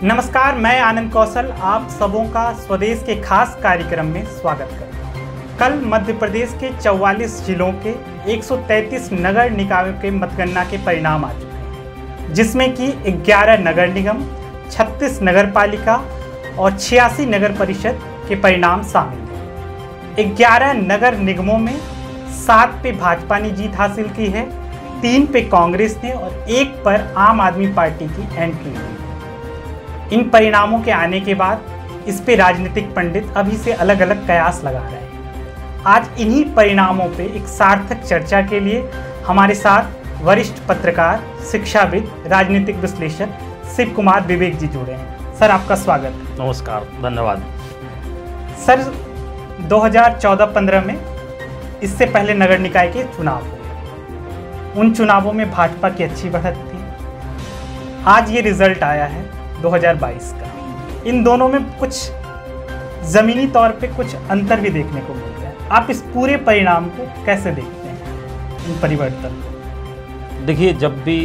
नमस्कार, मैं आनंद कौशल आप सबों का स्वदेश के खास कार्यक्रम में स्वागत करता हूँ। कल मध्य प्रदेश के 44 जिलों के 133 नगर निकायों के मतगणना के परिणाम आ चुके हैं, जिसमें कि 11 नगर निगम, 36 नगर पालिका और 86 नगर परिषद के परिणाम शामिल हैं। 11 नगर निगमों में 7 पे भाजपा ने जीत हासिल की है, 3 पे कांग्रेस ने और 1 पर आम आदमी पार्टी की एंट्री हुई। इन परिणामों के आने के बाद इस पे राजनीतिक पंडित अभी से अलग अलग कयास लगा रहे हैं। आज इन्हीं परिणामों पे एक सार्थक चर्चा के लिए हमारे साथ वरिष्ठ पत्रकार, शिक्षाविद, राजनीतिक विश्लेषक शिव कुमार विवेक जी जुड़े हैं। सर, आपका स्वागत है। नमस्कार, धन्यवाद। सर, 2014-15 में इससे पहले नगर निकाय के चुनाव हुए। उन चुनावों में भाजपा की अच्छी बढ़त थी। आज ये रिजल्ट आया है 2022 का। इन दोनों में कुछ ज़मीनी तौर पे कुछ अंतर भी देखने को मिल रहा है। आप इस पूरे परिणाम को कैसे देखते हैं, इन परिवर्तन को? देखिए, जब भी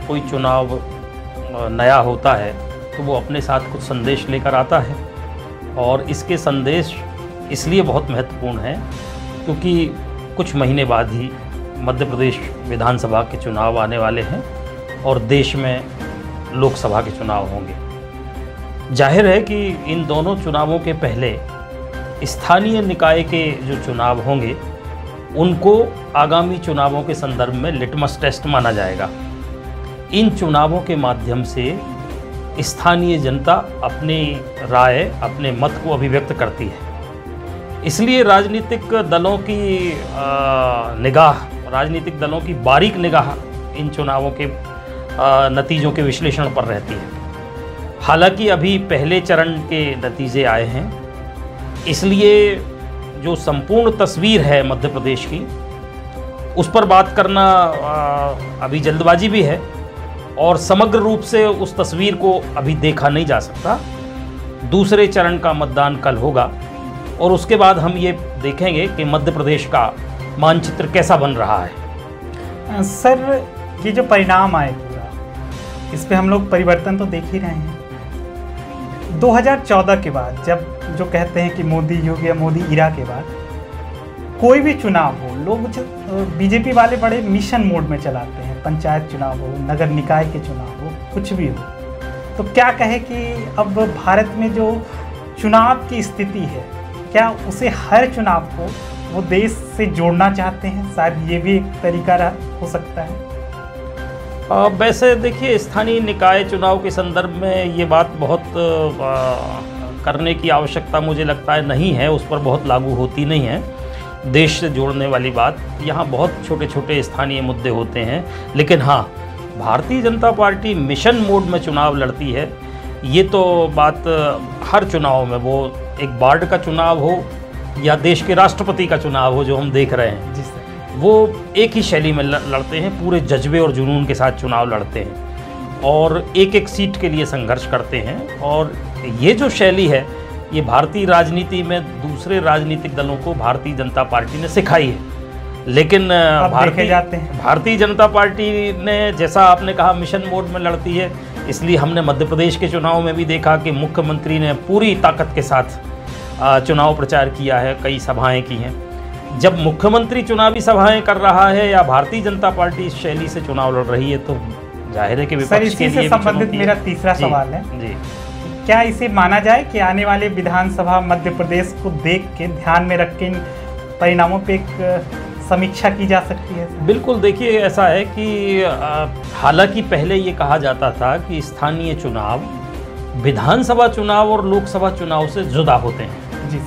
कोई चुनाव नया होता है तो वो अपने साथ कुछ संदेश लेकर आता है, और इसके संदेश इसलिए बहुत महत्वपूर्ण हैं क्योंकि कुछ महीने बाद ही मध्य प्रदेश विधानसभा के चुनाव आने वाले हैं और देश में लोकसभा के चुनाव होंगे। जाहिर है कि इन दोनों चुनावों के पहले स्थानीय निकाय के जो चुनाव होंगे उनको आगामी चुनावों के संदर्भ में लिटमस टेस्ट माना जाएगा। इन चुनावों के माध्यम से स्थानीय जनता अपनी राय, अपने मत को अभिव्यक्त करती है। इसलिए राजनीतिक दलों की निगाह, राजनीतिक दलों की बारीक निगाह इन चुनावों के नतीजों के विश्लेषण पर रहती है। हालांकि अभी पहले चरण के नतीजे आए हैं, इसलिए जो संपूर्ण तस्वीर है मध्य प्रदेश की, उस पर बात करना अभी जल्दबाजी भी है और समग्र रूप से उस तस्वीर को अभी देखा नहीं जा सकता। दूसरे चरण का मतदान कल होगा और उसके बाद हम ये देखेंगे कि मध्य प्रदेश का मानचित्र कैसा बन रहा है। सर, ये जो परिणाम आए पूरा, इस पे हम लोग परिवर्तन तो देख ही रहे हैं। 2014 के बाद, जब जो कहते हैं कि मोदी युग या मोदी इरा के बाद कोई भी चुनाव हो, लोग बीजेपी वाले बड़े मिशन मोड में चलाते हैं। पंचायत चुनाव हो, नगर निकाय के चुनाव हो, कुछ भी हो, तो क्या कहे कि अब भारत में जो चुनाव की स्थिति है, क्या उसे हर चुनाव को वो देश से जोड़ना चाहते हैं? शायद ये भी एक तरीका हो सकता है। वैसे देखिए, स्थानीय निकाय चुनाव के संदर्भ में ये बात बहुत करने की आवश्यकता मुझे लगता है नहीं है, उस पर बहुत लागू होती नहीं है। देश से जोड़ने वाली बात, यहाँ बहुत छोटे छोटे स्थानीय मुद्दे होते हैं। लेकिन हाँ, Bharatiya Janata party mission mode में चुनाव लड़ती है, ये तो बात हर चुनाव में, वो एक वार्ड का चुनाव हो या देश के राष्ट्रपति का चुनाव हो जो हम देख रहे हैं, वो एक ही शैली में लड़ते हैं, पूरे जज्बे और जुनून के साथ चुनाव लड़ते हैं और एक एक सीट के लिए संघर्ष करते हैं। और ये जो शैली है, ये भारतीय राजनीति में दूसरे राजनीतिक दलों को भारतीय जनता पार्टी ने सिखाई है। लेकिन भारतीय जनता पार्टी ने, जैसा आपने कहा, मिशन मोड में लड़ती है। इसलिए हमने मध्य प्रदेश के चुनाव में भी देखा कि मुख्यमंत्री ने पूरी ताकत के साथ चुनाव प्रचार किया है, कई सभाएं की हैं। जब मुख्यमंत्री चुनावी सभाएं कर रहा है या भारतीय जनता पार्टी इस शैली से चुनाव लड़ रही है, तो जाहिर है कि विपक्ष के लिए संबंधित मेरा तीसरा सवाल है जी, क्या इसे माना जाए कि आने वाले विधानसभा मध्य प्रदेश को देख के, ध्यान में रख के इन परिणामों पे एक समीक्षा की जा सकती है? बिल्कुल। देखिए, ऐसा है कि हालांकि पहले ये कहा जाता था कि स्थानीय चुनाव विधानसभा चुनाव और लोकसभा चुनाव से जुदा होते हैं जी,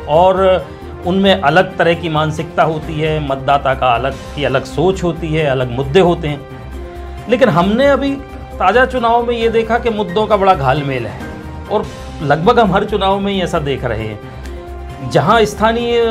और उनमें अलग तरह की मानसिकता होती है, मतदाता का अलग सोच होती है, अलग मुद्दे होते हैं। लेकिन हमने अभी ताज़ा चुनाव में ये देखा कि मुद्दों का बड़ा घालमेल है और लगभग हम हर चुनाव में ही ऐसा देख रहे हैं। जहाँ स्थानीय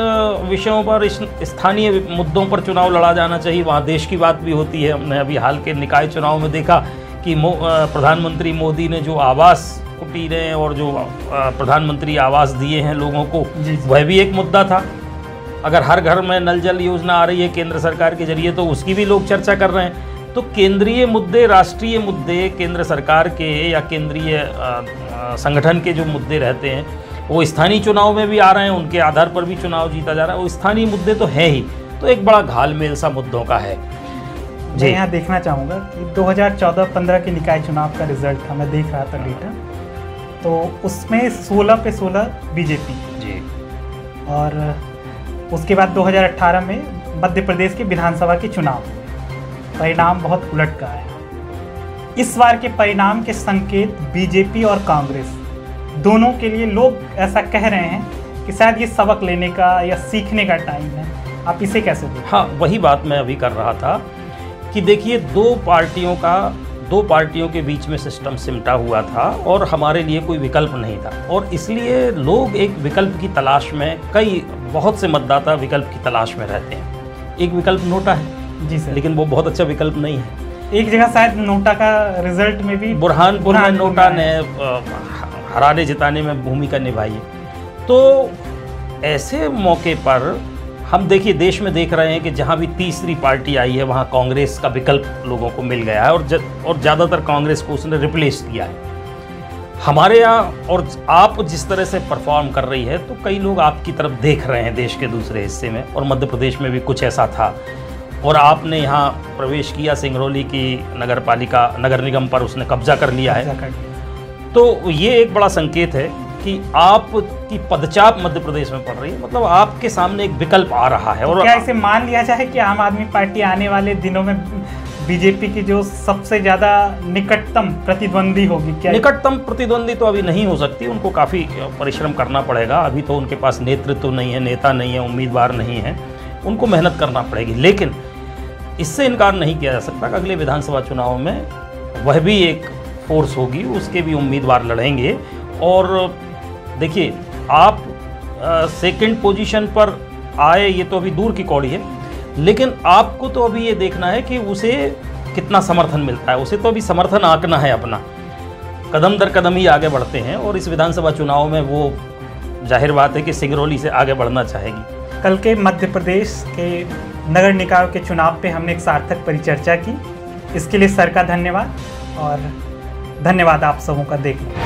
विषयों पर, स्थानीय मुद्दों पर चुनाव लड़ा जाना चाहिए, वहाँ देश की बात भी होती है। हमने अभी हाल के निकाय चुनाव में देखा कि प्रधानमंत्री मोदी ने जो आवास कुटीरें और जो प्रधानमंत्री आवास दिए हैं लोगों को, वह भी एक मुद्दा था। अगर हर घर में नल जल योजना आ रही है केंद्र सरकार के जरिए, तो उसकी भी लोग चर्चा कर रहे हैं। तो केंद्रीय मुद्दे, राष्ट्रीय मुद्दे, केंद्र सरकार के या केंद्रीय संगठन के जो मुद्दे रहते हैं वो स्थानीय चुनाव में भी आ रहे हैं, उनके आधार पर भी चुनाव जीता जा रहा है। वो स्थानीय मुद्दे तो हैं ही, तो एक बड़ा घालमेल सा मुद्दों का है। मैं यहाँ देखना चाहूँगा कि 2014-15 के निकाय चुनाव का रिजल्ट था, मैं देख रहा था डेटा, तो उसमें 16 पे 16 बीजेपी जी, और उसके बाद 2018 में मध्य प्रदेश के विधानसभा के चुनाव परिणाम बहुत उलट का आया। इस बार के परिणाम के संकेत बीजेपी और कांग्रेस दोनों के लिए लोग ऐसा कह रहे हैं कि शायद ये सबक लेने का या सीखने का टाइम है। आप इसे कैसे देखते हैं? हाँ, वही बात मैं अभी कर रहा था कि देखिए, दो पार्टियों के बीच में सिस्टम सिमटा हुआ था और हमारे लिए कोई विकल्प नहीं था, और इसलिए लोग एक विकल्प की तलाश में, बहुत से मतदाता विकल्प की तलाश में रहते हैं। एक विकल्प नोटा है जी सर, लेकिन वो बहुत अच्छा विकल्प नहीं है। एक जगह शायद नोटा का रिजल्ट में भी बुरहानपुर में नोटा ने हराने जिताने में भूमिका निभाई है। तो ऐसे मौके पर हम देखिए, देश में देख रहे हैं कि जहाँ भी तीसरी पार्टी आई है वहाँ कांग्रेस का विकल्प लोगों को मिल गया है, और ज़्यादातर कांग्रेस को उसने रिप्लेस किया है। हमारे यहाँ और आप जिस तरह से परफॉर्म कर रही है, तो कई लोग आपकी तरफ देख रहे हैं देश के दूसरे हिस्से में, और मध्य प्रदेश में भी कुछ ऐसा था। और आपने यहाँ प्रवेश किया, सिंगरौली की नगर निगम पर उसने कब्जा कर लिया है। तो ये एक बड़ा संकेत है कि आपकी पदचाप मध्य प्रदेश में पड़ रही है, मतलब आपके सामने एक विकल्प आ रहा है। और क्या इसे मान लिया जाए कि आम आदमी पार्टी आने वाले दिनों में बीजेपी की जो सबसे ज़्यादा निकटतम प्रतिद्वंदी होगी? क्या निकटतम प्रतिद्वंदी तो अभी नहीं हो सकती, उनको काफ़ी परिश्रम करना पड़ेगा। अभी तो उनके पास नेतृत्व नहीं है, नेता नहीं है, उम्मीदवार नहीं है, उनको मेहनत करना पड़ेगी। लेकिन इससे इनकार नहीं किया जा सकता कि अगले विधानसभा चुनाव में वह भी एक फोर्स होगी, उसके भी उम्मीदवार लड़ेंगे। और देखिए, आप सेकंड पोजीशन पर आए, ये तो अभी दूर की कौड़ी है, लेकिन आपको तो अभी ये देखना है कि उसे कितना समर्थन मिलता है। उसे तो अभी समर्थन आंकना है अपना, कदम दर कदम ही आगे बढ़ते हैं, और इस विधानसभा चुनाव में वो जाहिर बात है कि सिंगरौली से आगे बढ़ना चाहेगी। कल के मध्य प्रदेश के नगर निकाय के चुनाव पे हमने एक सार्थक परिचर्चा की, इसके लिए सर का धन्यवाद, और धन्यवाद आप सबों का देखना।